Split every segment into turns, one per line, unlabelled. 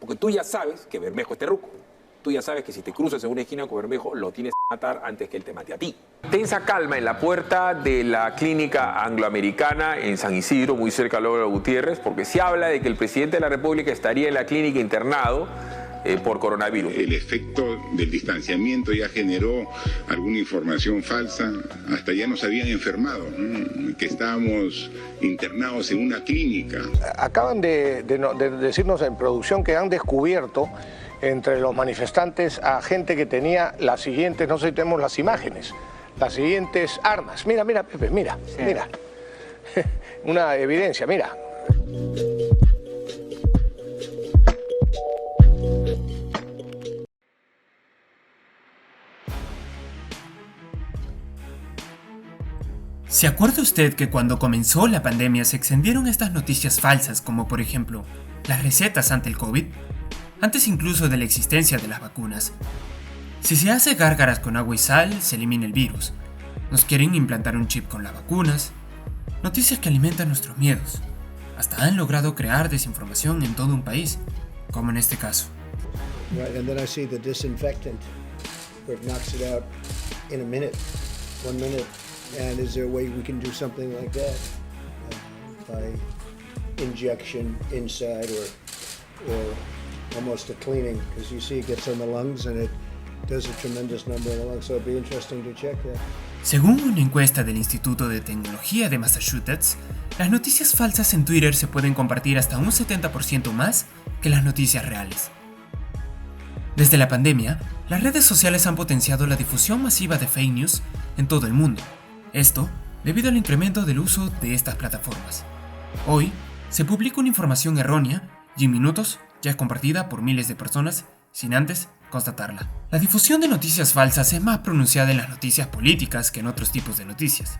Porque tú ya sabes que Bermejo es terruco. Tú ya sabes que si te cruzas en una esquina con Bermejo, lo tienes que matar antes que él te mate a ti. Tensa calma en la puerta de la clínica angloamericana en San Isidro, muy cerca de López Gutiérrez, porque se habla de que el presidente de la República estaría en la clínica internado por coronavirus.
El efecto del distanciamiento ya generó alguna información falsa, hasta ya nos habían enfermado, ¿no? Que estábamos internados en una clínica.
Acaban de decirnos en producción que han descubierto entre los manifestantes a gente que tenía las siguientes, no sé si tenemos las imágenes, las siguientes armas. Mira, mira, Pepe, mira, sí. Mira. Una evidencia, mira.
¿Se acuerda usted que cuando comenzó la pandemia se extendieron estas noticias falsas como por ejemplo las recetas ante el COVID? Antes incluso de la existencia de las vacunas. Si se hace gárgaras con agua y sal, se elimina el virus. Nos quieren implantar un chip con las vacunas. Noticias que alimentan nuestros miedos. Hasta han logrado crear desinformación en todo un país, como en este caso.
Right, and then I see the disinfectant where it knocks it out in a minute, 1 minute. And is there a way we can do something like that by injection inside or almost a cleaning? Because you see it gets on the lungs and it does a tremendous number in the lungs. So it'd be interesting to check that.
Según una encuesta del Instituto de Tecnología de Massachusetts, las noticias falsas en Twitter se pueden compartir hasta un 70% más que las noticias reales. Desde la pandemia, las redes sociales han potenciado la difusión masiva de fake news en todo el mundo. Esto debido al incremento del uso de estas plataformas. Hoy, se publica una información errónea y en minutos ya es compartida por miles de personas sin antes constatarla. La difusión de noticias falsas es más pronunciada en las noticias políticas que en otros tipos de noticias.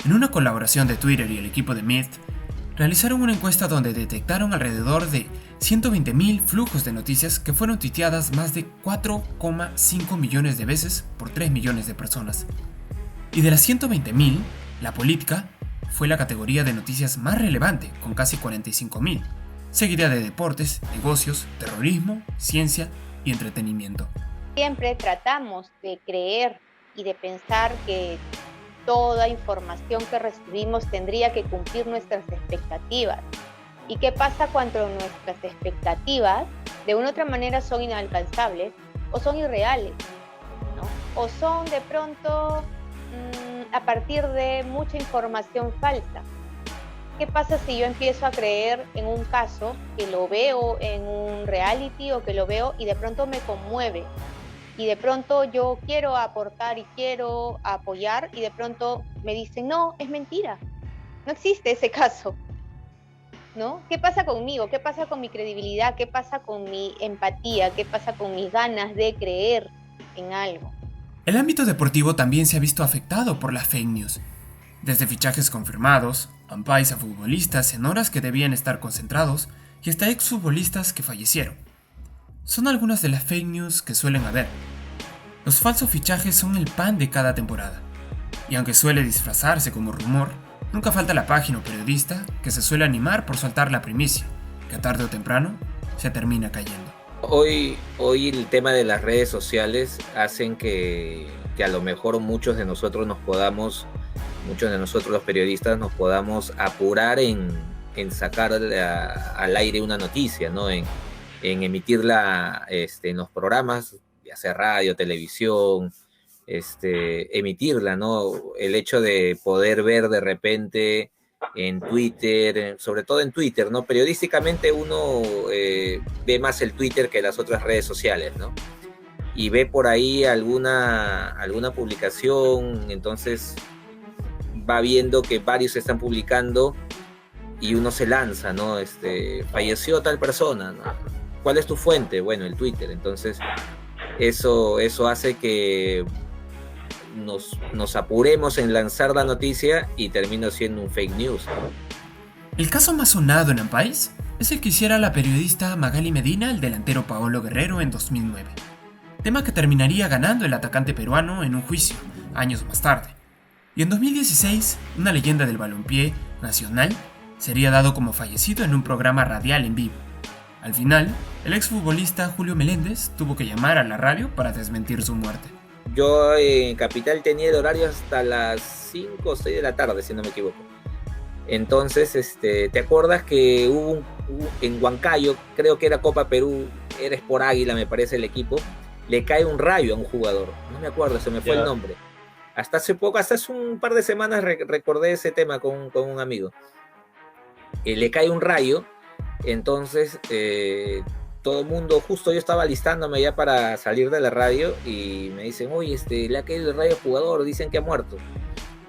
En una colaboración de Twitter y el equipo de Myth, realizaron una encuesta donde detectaron alrededor de 120.000 flujos de noticias que fueron tuiteadas más de 4,5 millones de veces por 3 millones de personas. Y de las 120.000, la política fue la categoría de noticias más relevante, con casi 45.000, seguida de deportes, negocios, terrorismo, ciencia y entretenimiento.
Siempre tratamos de creer y de pensar que toda información que recibimos tendría que cumplir nuestras expectativas. ¿Y qué pasa cuando nuestras expectativas de una u otra manera son inalcanzables o son irreales, ¿no? O son de pronto a partir de mucha información falsa? ¿Qué pasa si yo empiezo a creer en un caso que lo veo en un reality o que lo veo y de pronto me conmueve? Y de pronto yo quiero aportar y quiero apoyar y de pronto me dicen, no, es mentira, no existe ese caso, ¿no? ¿Qué pasa conmigo? ¿Qué pasa con mi credibilidad? ¿Qué pasa con mi empatía? ¿Qué pasa con mis ganas de creer en algo?
El ámbito deportivo también se ha visto afectado por las fake news. Desde fichajes confirmados, ampais a futbolistas en horas que debían estar concentrados y hasta exfutbolistas que fallecieron. Son algunas de las fake news que suelen haber. Los falsos fichajes son el pan de cada temporada. Y aunque suele disfrazarse como rumor, nunca falta la página o periodista que se suele animar por soltar la primicia, que tarde o temprano se termina cayendo.
Hoy el tema de las redes sociales hacen que a lo mejor muchos de nosotros los periodistas nos podamos apurar en sacar al aire una noticia, ¿no? En emitirla en los programas, ya sea radio, televisión, emitirla, ¿no? El hecho de poder ver de repente en Twitter, sobre todo en Twitter, ¿no? Periodísticamente uno ve más el Twitter que las otras redes sociales, ¿no? Y ve por ahí alguna publicación, entonces va viendo que varios están publicando y uno se lanza, ¿no? Falleció tal persona, ¿no? ¿Cuál es tu fuente? Bueno, el Twitter. Entonces eso hace que nos apuremos en lanzar la noticia y termina siendo un fake news.
El caso más sonado en el país es el que hiciera la periodista Magali Medina al delantero Paolo Guerrero en 2009, tema que terminaría ganando el atacante peruano en un juicio, años más tarde. Y en 2016, una leyenda del balompié nacional sería dado como fallecido en un programa radial en vivo. Al final, el exfutbolista Julio Meléndez tuvo que llamar a la radio para desmentir su muerte.
Yo en Capital tenía el horario hasta las 5 o 6 de la tarde, si no me equivoco. Entonces, ¿te acuerdas que hubo en Huancayo, creo que era Copa Perú, era Sport Águila, me parece el equipo, le cae un rayo a un jugador? No me acuerdo, se me fue el nombre. Hasta hace un par de semanas recordé ese tema con un amigo. Le cae un rayo, entonces todo el mundo, justo yo estaba alistándome ya para salir de la radio y me dicen, oye, le ha caído el rayo al jugador, dicen que ha muerto.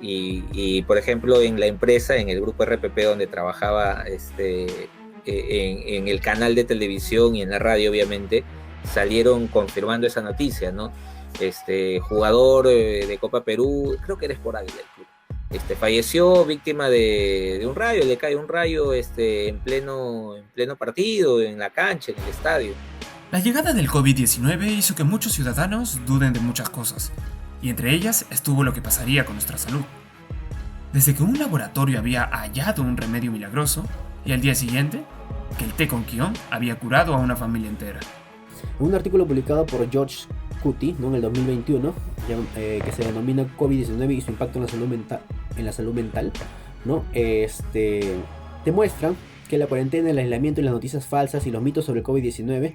Y por ejemplo, en la empresa, en el grupo RPP donde trabajaba, en el canal de televisión y en la radio, obviamente, salieron confirmando esa noticia, ¿no? Jugador de Copa Perú, creo que era Sport Águila el club, falleció víctima de un rayo, le cae un rayo en pleno partido, en la cancha, en el estadio.
La llegada del COVID-19 hizo que muchos ciudadanos duden de muchas cosas, y entre ellas estuvo lo que pasaría con nuestra salud. Desde que un laboratorio había hallado un remedio milagroso, y al día siguiente, que el té con quión había curado a una familia entera.
En un artículo publicado por George Cuti, ¿no?, en el 2021, que se denomina COVID-19 y su impacto en la salud mental, ¿no? Demuestran que la cuarentena, el aislamiento y las noticias falsas y los mitos sobre el COVID-19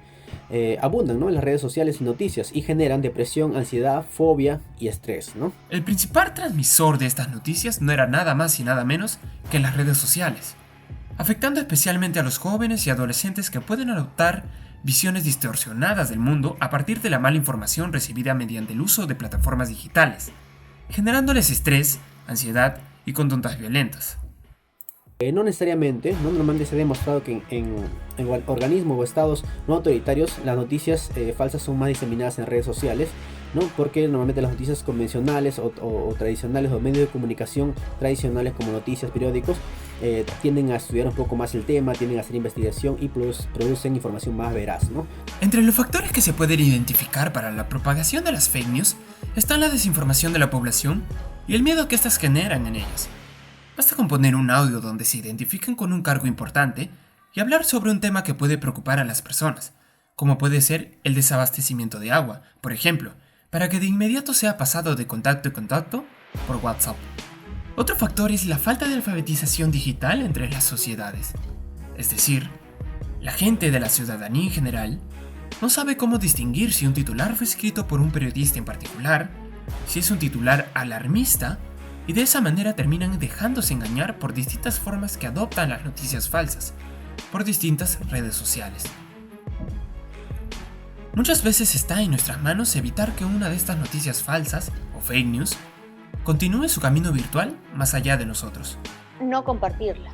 abundan, ¿no?, en las redes sociales y noticias y generan depresión, ansiedad, fobia y estrés, ¿no?
El principal transmisor de estas noticias no era nada más y nada menos que las redes sociales, afectando especialmente a los jóvenes y adolescentes que pueden adoptar visiones distorsionadas del mundo a partir de la mala información recibida mediante el uso de plataformas digitales, generándoles estrés, ansiedad y conductas violentas.
No necesariamente, ¿no? Normalmente se ha demostrado que en organismos o estados no autoritarios las noticias falsas son más diseminadas en redes sociales, ¿no? Porque normalmente las noticias convencionales o tradicionales o medios de comunicación tradicionales como noticias, periódicos, tienden a estudiar un poco más el tema, tienden a hacer investigación y producen información más veraz, ¿no?
Entre los factores que se pueden identificar para la propagación de las fake news están la desinformación de la población y el miedo que éstas generan en ellas. Basta con poner un audio donde se identifiquen con un cargo importante y hablar sobre un tema que puede preocupar a las personas, como puede ser el desabastecimiento de agua, por ejemplo, para que de inmediato sea pasado de contacto en contacto por WhatsApp. Otro factor es la falta de alfabetización digital entre las sociedades. Es decir, la gente de la ciudadanía en general no sabe cómo distinguir si un titular fue escrito por un periodista en particular, si es un titular alarmista, y de esa manera terminan dejándose engañar por distintas formas que adoptan las noticias falsas, por distintas redes sociales. Muchas veces está en nuestras manos evitar que una de estas noticias falsas, o fake news, continúe su camino virtual más allá de nosotros.
No compartirla.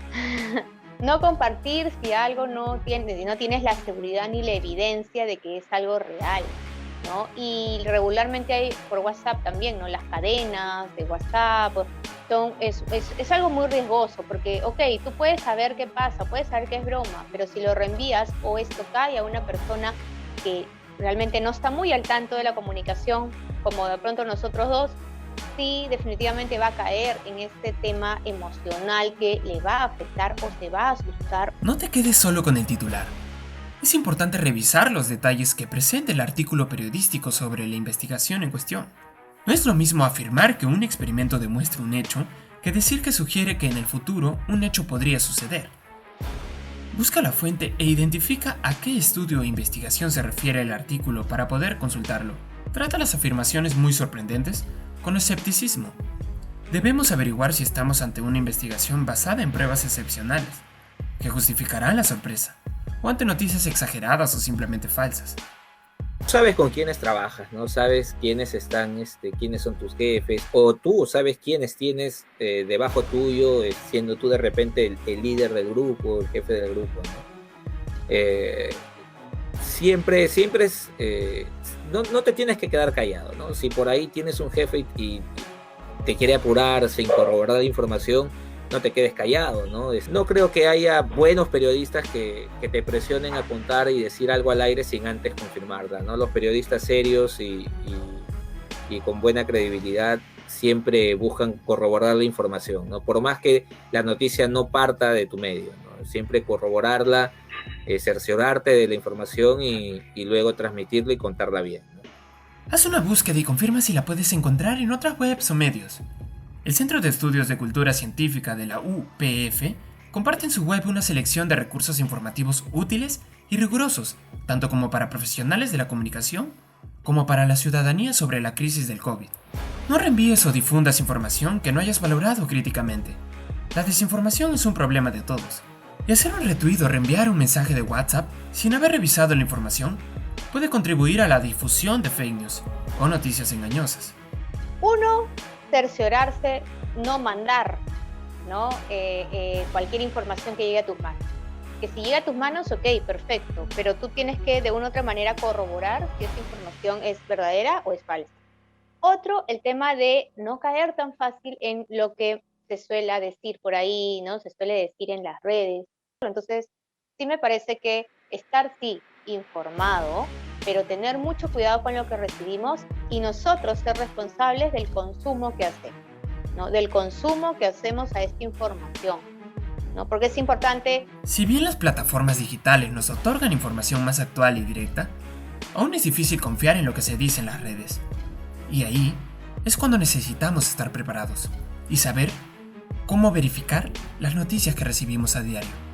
No compartir si algo no tienes la seguridad ni la evidencia de que es algo real, ¿no? Y regularmente hay por WhatsApp también, ¿no? Las cadenas de WhatsApp es algo muy riesgoso porque, ok, tú puedes saber qué pasa, puedes saber que es broma, pero si lo reenvías o esto cae a una persona que realmente no está muy al tanto de la comunicación, como de pronto nosotros dos, sí definitivamente va a caer en este tema emocional que le va a afectar o se va a asustar.
No te quedes solo con el titular. Es importante revisar los detalles que presenta el artículo periodístico sobre la investigación en cuestión. No es lo mismo afirmar que un experimento demuestra un hecho que decir que sugiere que en el futuro un hecho podría suceder. Busca la fuente e identifica a qué estudio o investigación se refiere el artículo para poder consultarlo. Trata las afirmaciones muy sorprendentes con escepticismo. Debemos averiguar si estamos ante una investigación basada en pruebas excepcionales, que justificarán la sorpresa, o ante noticias exageradas o simplemente falsas.
Sabes con quiénes trabajas, ¿no? Sabes quiénes están, quiénes son tus jefes, o tú sabes quiénes tienes debajo tuyo, siendo tú de repente el líder del grupo, el jefe del grupo, ¿no? Siempre es, no te tienes que quedar callado, ¿no? Si por ahí tienes un jefe y te quiere apurar sin corroborar la información, no te quedes callado, ¿no? No creo que haya buenos periodistas que te presionen a contar y decir algo al aire sin antes confirmarla, ¿no? Los periodistas serios y con buena credibilidad siempre buscan corroborar la información, ¿no? Por más que la noticia no parta de tu medio, ¿no? Siempre corroborarla, cerciorarte de la información y luego transmitirla y contarla bien, ¿no?
Haz una búsqueda y confirma si la puedes encontrar en otras webs o medios. El Centro de Estudios de Cultura Científica de la UPF comparte en su web una selección de recursos informativos útiles y rigurosos, tanto como para profesionales de la comunicación, como para la ciudadanía sobre la crisis del COVID. No reenvíes o difundas información que no hayas valorado críticamente. La desinformación es un problema de todos, y hacer un retweet o reenviar un mensaje de WhatsApp sin haber revisado la información puede contribuir a la difusión de fake news o noticias engañosas.
1. Cerciorarse, no mandar, ¿no? Cualquier información que llegue a tus manos. Que si llega a tus manos, ok, perfecto, pero tú tienes que de una u otra manera corroborar si esa información es verdadera o es falsa. Otro, el tema de no caer tan fácil en lo que se suele decir por ahí, ¿no? Se suele decir en las redes. Entonces, sí me parece que estar, sí, informado, pero tener mucho cuidado con lo que recibimos y nosotros ser responsables del consumo que hacemos, ¿no? Del consumo que hacemos a esta información, ¿no? Porque es importante...
Si bien las plataformas digitales nos otorgan información más actual y directa, aún es difícil confiar en lo que se dice en las redes. Y ahí es cuando necesitamos estar preparados y saber cómo verificar las noticias que recibimos a diario.